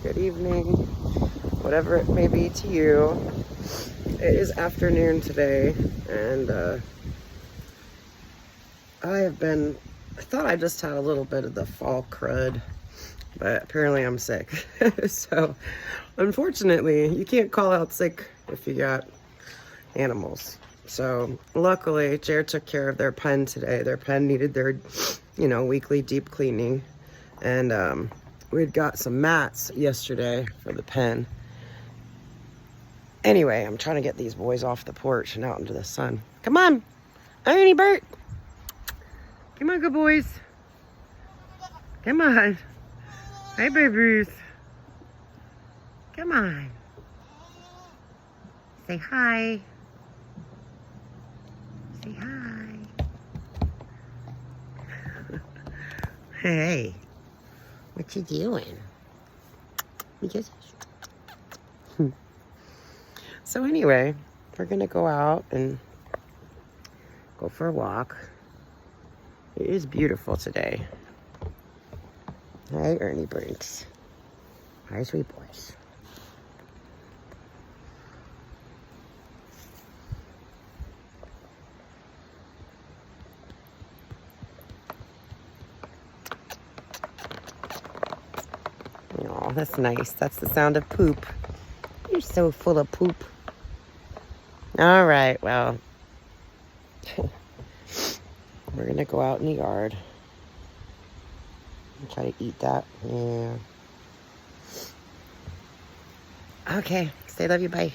good evening, whatever it may be to you. It is afternoon today, and I thought I just had a little bit of the fall crud, but apparently I'm sick. So, unfortunately, you can't call out sick if you got animals. So, luckily, Jared took care of their pen today. Their pen needed their, weekly deep cleaning. And we'd got some mats yesterday for the pen. Anyway, I'm trying to get these boys off the porch and out into the sun. Come on, Ernie Bert. Come on, good boys. Come on. Hey, babies. Come on. Say hi. Say hi. Hey. What you doing? Because so anyway, we're gonna go out and go for a walk. It is beautiful today. Hi, Ernie Brinks. Hi, sweet boys. Oh, that's nice. That's the sound of poop. You're so full of poop. All right, well, we're gonna go out in the yard and try to eat that. Yeah. Okay, say love you, bye.